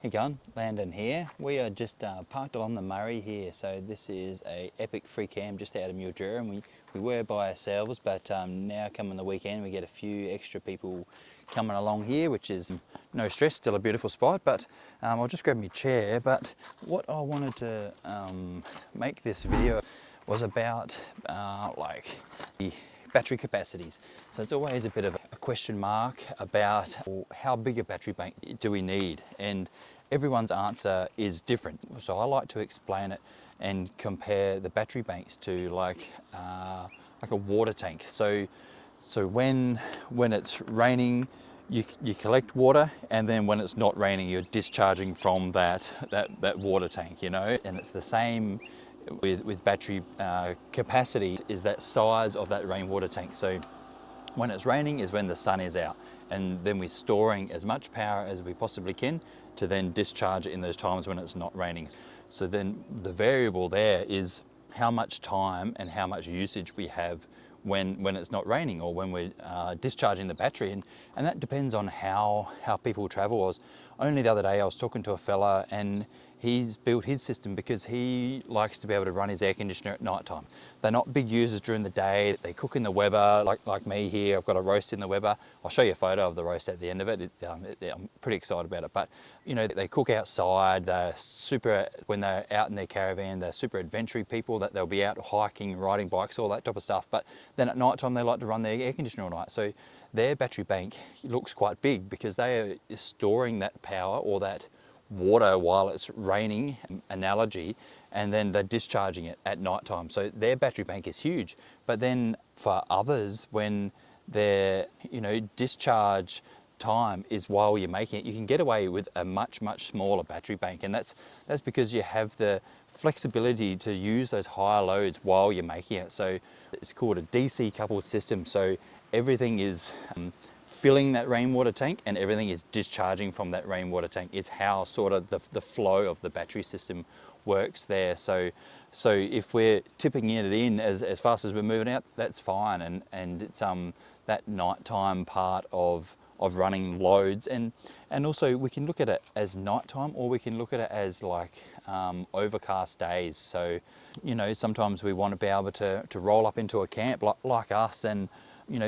Hey going, Landon here. We are just parked along the Murray here. So this is a epic free camp just out of Mildura, and we were by ourselves, but now coming the weekend we get a few extra people coming along here, which is no stress, still a beautiful spot. But I'll just grab my chair. But what I wanted to make this video was about like the battery capacities. So it's always a bit of a question mark about how big a battery bank do we need, and everyone's answer is different. So I like to explain it and compare the battery banks to like a water tank. So when it's raining, you collect water, and then when it's not raining, you're discharging from that water tank, you know. And it's the same with battery capacity, is that size of that rainwater tank. So when it's raining is when the sun is out, and then we're storing as much power as we possibly can to then discharge it in those times when it's not raining. So then the variable there is how much time and how much usage we have when it's not raining, or when we're discharging the battery, and that depends on how people travel. Only the other day I was talking to a fella, and he's built his system because he likes to be able to run his air conditioner at night time. They're not big users during the day. They cook in the Weber, like me here. I've got a roast in the Weber. I'll show you a photo of the roast at the end of it. I'm pretty excited about it. But you know, they cook outside. They're super, when they're out in their caravan, they're super adventure people, that they'll be out hiking, riding bikes, all that type of stuff. But then at night time they like to run their air conditioner all night. So their battery bank looks quite big because they are storing that power or that water while it's raining, analogy, and then they're discharging it at night time. So their battery bank is huge. But then for others, when their discharge time is while you're making it, you can get away with a much smaller battery bank, and that's because you have the flexibility to use those higher loads while you're making it. So it's called a DC coupled system. So everything is filling that rainwater tank, and everything is discharging from that rainwater tank, is how sort of the flow of the battery system works there. So if we're tipping it in as fast as we're moving out, that's fine, and it's that nighttime part of running loads, and also we can look at it as nighttime, or we can look at it as like overcast days. So sometimes we want to be able to roll up into a camp like us, and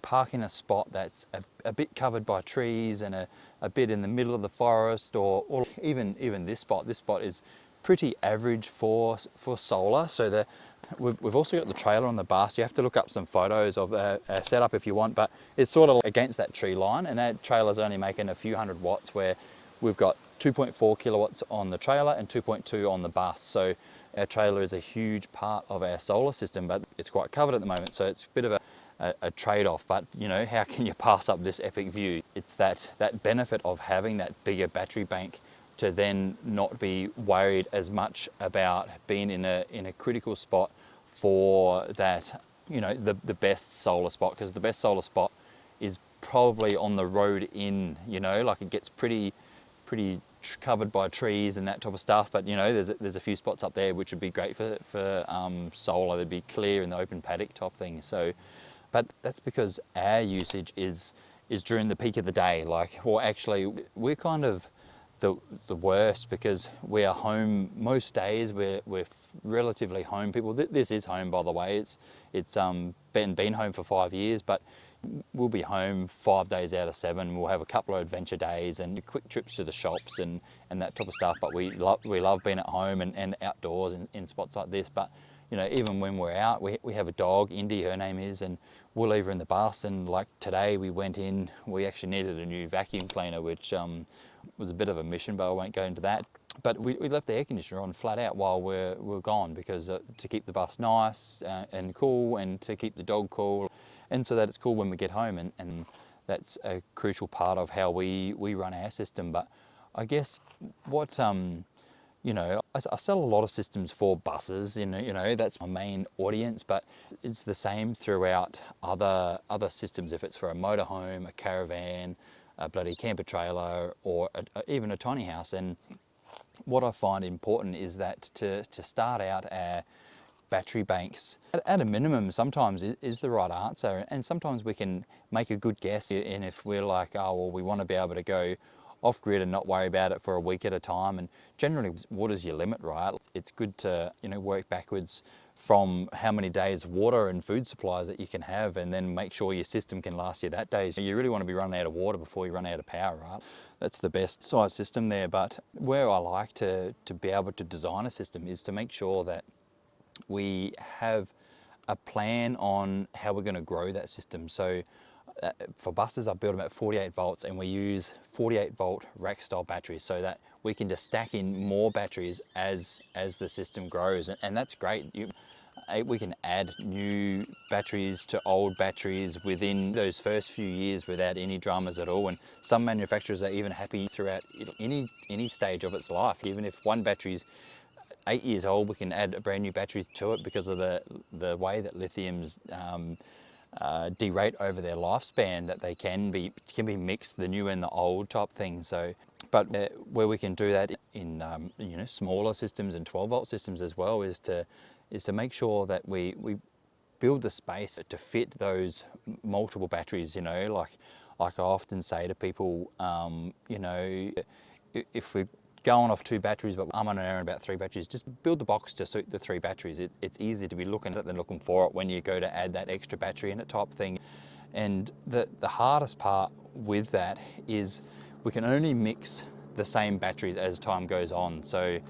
park in a spot that's a bit covered by trees and a bit in the middle of the forest, or even this spot. This spot is pretty average for solar. So we've also got the trailer on the bus. You have to look up some photos of our setup if you want, but it's sort of against that tree line, and that trailer's only making a few hundred watts, where we've got 2.4 kilowatts on the trailer and 2.2 on the bus. So our trailer is a huge part of our solar system, but it's quite covered at the moment, so it's a bit of a trade-off. But how can you pass up this epic view? It's that benefit of having that bigger battery bank to then not be worried as much about being in a critical spot for that, the best solar spot, because the best solar spot is probably on the road in, like it gets pretty covered by trees and that type of stuff. But there's a few spots up there which would be great for solar. They'd be clear in the open paddock type thing. So, but that's because our usage is during the peak of the day. Actually, we're kind of the worst, because we are home most days. We're relatively home people. This is home, by the way. It's been home for 5 years, but we'll be home 5 days out of 7. We'll have a couple of adventure days and quick trips to the shops and that type of stuff. But we love being at home and outdoors in spots like this. But even when we're out, we have a dog, Indy, her name is, and we'll leave her in the bus. And like today, we went in. We actually needed a new vacuum cleaner, which was a bit of a mission, but I won't go into that. But we left the air conditioner on flat out while we're gone, because to keep the bus nice and cool, and to keep the dog cool, and so that it's cool when we get home, and that's a crucial part of how we run our system. But I guess what I sell a lot of systems for buses, that's my main audience, but it's the same throughout other systems. If it's for a motorhome, a caravan, a bloody camper trailer, or even a tiny house. And what I find important is that to start out, our battery banks at a minimum sometimes is the right answer, and sometimes we can make a good guess. And if we're like, oh well, we want to be able to go off grid and not worry about it for a week at a time. And generally, water's your limit, right? It's good to, you know, work backwards from how many days water and food supplies that you can have, and then make sure your system can last you that day. So you really want to be running out of water before you run out of power, right? That's the best size system there. But where I like to be able to design a system is to make sure that we have a plan on how we're going to grow that system. So for buses, I build them at 48 volts, and we use 48 volt rack style batteries so that we can just stack in more batteries as the system grows. And that's great. We can add new batteries to old batteries within those first few years without any dramas at all. And some manufacturers are even happy throughout any stage of its life. Even if one battery's 8 years old, we can add a brand new battery to it because of the way that lithiums derate over their lifespan, that they can be mixed, the new and the old type thing. So, but where we can do that in you know, smaller systems and 12 volt systems as well, is to make sure that we build the space to fit those multiple batteries. You know, like I often say to people, you know, if we're going off 2 batteries, but I'm on an errand about 3 batteries, just build the box to suit the 3 batteries. It's easier to be looking at it than looking for it when you go to add that extra battery in it type thing. And the hardest part with that is we can only mix the same batteries as time goes on. So,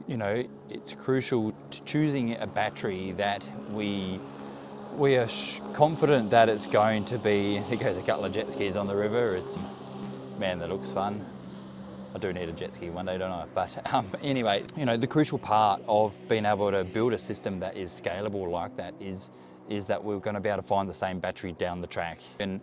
you know, it's crucial to choosing a battery that we are confident that it's going to be. Here goes a couple of jet skis on the river. Man, that looks fun. I do need a jet ski one day, don't I? But anyway, you know, the crucial part of being able to build a system that is scalable like that is that we're going to be able to find the same battery down the track. And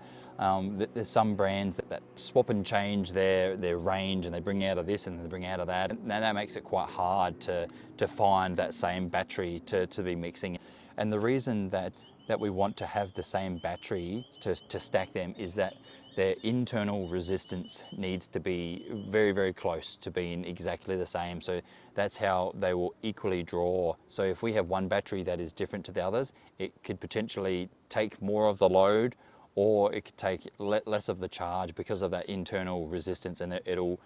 there's some brands that swap and change their range, and they bring out of this and they bring out of that. And that makes it quite hard to find that same battery to be mixing. And the reason that we want to have the same battery to stack them is that their internal resistance needs to be very, very close to being exactly the same. So that's how they will equally draw. So if we have one battery that is different to the others, it could potentially take more of the load, or it could take less of the charge because of that internal resistance, and it'll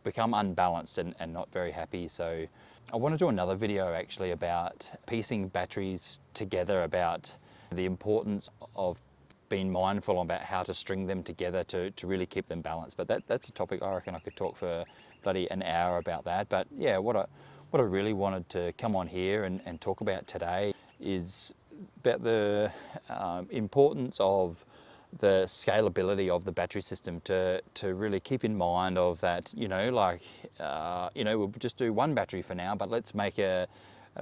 become unbalanced and not very happy. So I want to do another video actually about piecing batteries together, about the importance of being mindful about how to string them together to really keep them balanced. But that's a topic I reckon I could talk for bloody an hour about that. But yeah, what I really wanted to come on here and talk about today is about the importance of the scalability of the battery system, to really keep in mind of that, you know, like, you know, we'll just do one battery for now, but let's make a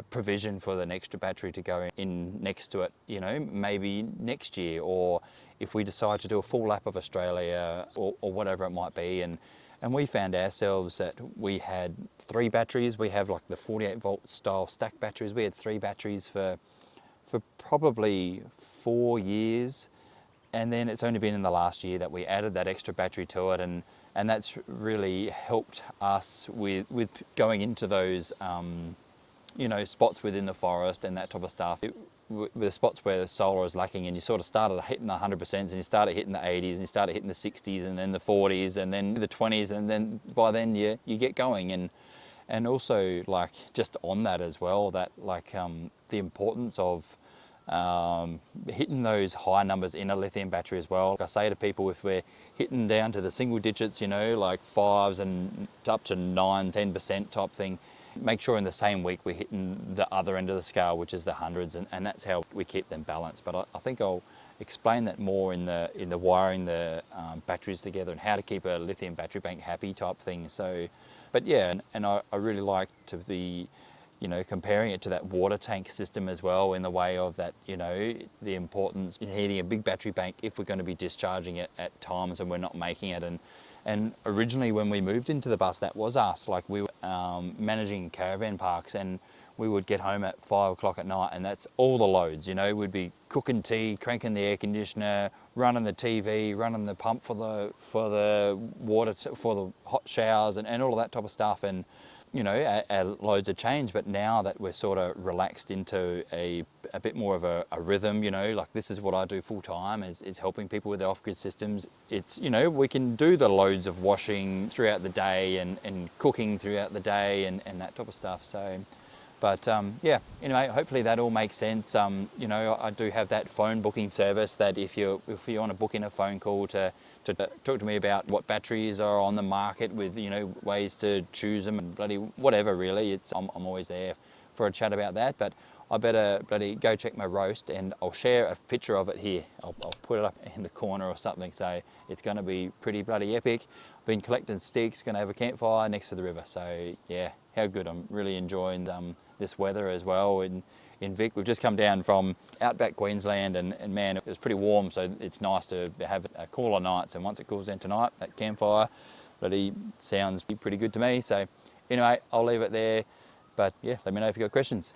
provision for an extra battery to go in next to it, you know, maybe next year, or if we decide to do a full lap of Australia, or whatever it might be. And we found ourselves that we had 3 batteries. We have like the 48 volt style stack batteries. We had 3 batteries for probably 4 years. And then it's only been in the last year that we added that extra battery to it, and that's really helped us with going into those you know, spots within the forest and that type of stuff. The spots where the solar is lacking, and you sort of started hitting the 100%, and you started hitting the 80s, and you started hitting the 60s, and then the 40s, and then the 20s, and then by then you get going. And also, like, just on that as well, that like the importance of hitting those high numbers in a lithium battery as well. Like I say to people, if we're hitting down to the single digits, you know, like 5s and up to 9-10% type thing, make sure in the same week we're hitting the other end of the scale, which is the hundreds, and that's how we keep them balanced. But I think I'll explain that more in the wiring the batteries together, and how to keep a lithium battery bank happy type thing. So, but yeah, and I really like to be, you know, comparing it to that water tank system as well, in the way of that, you know, the importance in heating a big battery bank if we're going to be discharging it at times and we're not making it. And originally when we moved into the bus, that was us. Like, we were managing caravan parks, and we would get home at 5 o'clock at night, and that's all the loads, you know. We'd be cooking tea, cranking the air conditioner, running the TV, running the pump for the water, for the hot showers, and all of that type of stuff. And you know, our loads have changed, but now that we're sort of relaxed into a bit more of a rhythm, you know, like this is what I do full time, is helping people with their off-grid systems. It's, you know, we can do the loads of washing throughout the day and cooking throughout the day and that type of stuff. So, but yeah, anyway, hopefully that all makes sense. You know, I do have that phone booking service that if you want to book in a phone call to talk to me about what batteries are on the market with, you know, ways to choose them and bloody whatever really, I'm always there for a chat about that. But I better bloody go check my roast, and I'll share a picture of it here. I'll put it up in the corner or something, so it's going to be pretty bloody epic. Been collecting sticks, going to have a campfire next to the river, so yeah, how good. I'm really enjoying this weather as well in Vic. We've just come down from outback Queensland, and man, it was pretty warm, so it's nice to have a cooler night. So once it cools down tonight, that campfire really sounds pretty good to me. So anyway, I'll leave it there, but yeah, let me know if you've got questions.